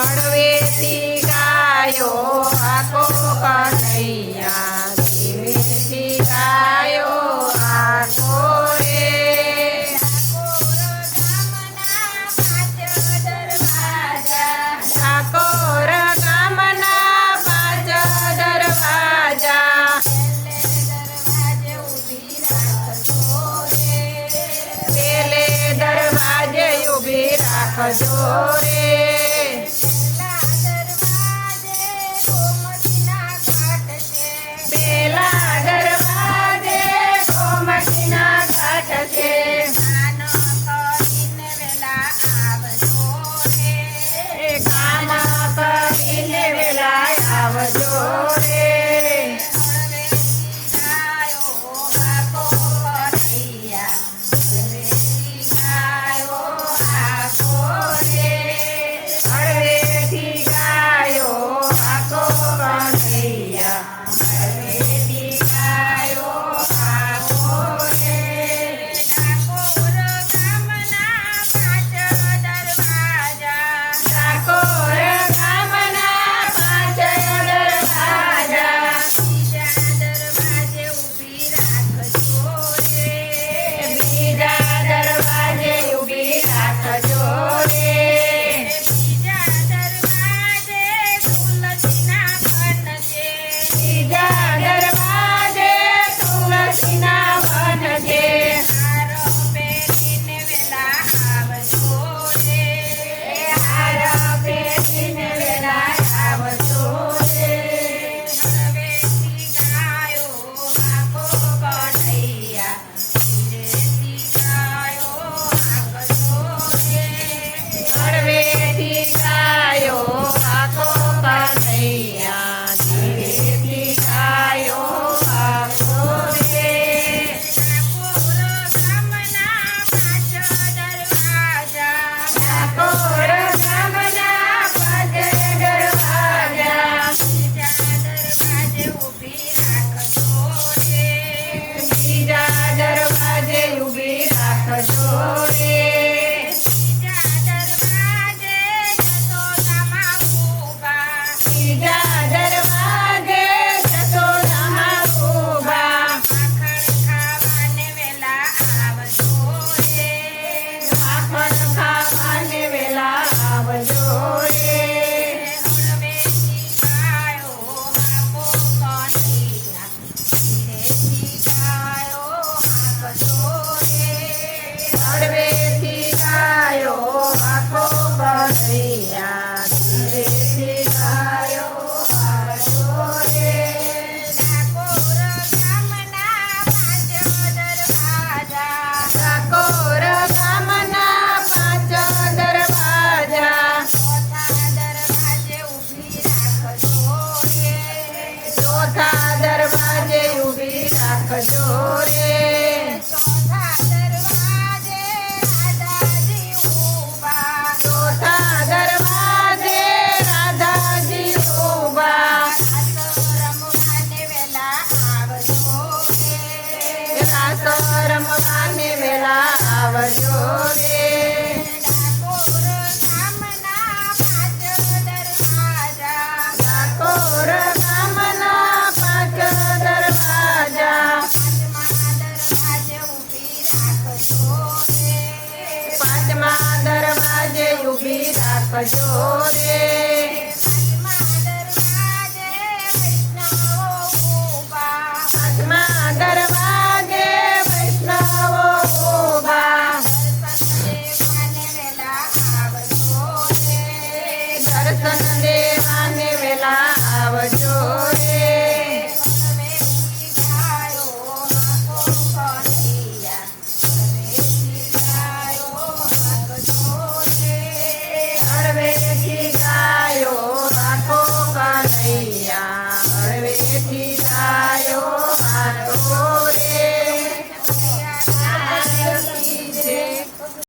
અળવેથી ગાયો આખો કનૈયા, ધીમેથી ગાયો આખો રે. ઠાકોર ગામના પાંચ દરવાજા, પેલે દરવાજે ઊભી રાખજો રે. પેલા દરવાજે ગોમતીના ઘાટ છે, કામ કરીને વેલા આવજો રે. હળવેથી ગાયો આખો કનૈયા, હળવેથી ગાયો આખો રે. ઠાકોર ગામના પાંચ દરવાજા, બીજા દરવાજે ઊભી રાખજો રે. બીજા દરવાજે તુલસીના વન છે, હાર પહેરીને વેલા આવજો રે. હળવેથી ગાયો આખો કનૈયા, ધીરેથી ગાયો આગજો રે. હળવેથી ગાયો આખો કનૈયા, ધીરેથી ગાયો આગજો રે. ઠાકોર ગામના પાંચ દરવાજા, બીજા દરવાજે ઊભી રાખજો રે. બીજા દરવાજે જશોદામાં ઊભા, માખણ ખાવાને વેલા આવજો રે. હળવેથી ગાયો આખો કનૈયા, ધીરેથી ગાયો આગજો રે. ઠાકોર ગામના પાંચ દરવાજા, ચોથા દરવાજે ઊભી રાખજો રે. ચોથા દરવાજે રાધાજી ઊભા, રાસ રમવાને વેલા આવજો રે. ઠાકોર ગામના પાંચ દરવાજા, પાંચમા દરવાજે ઊભી રાખજો રે.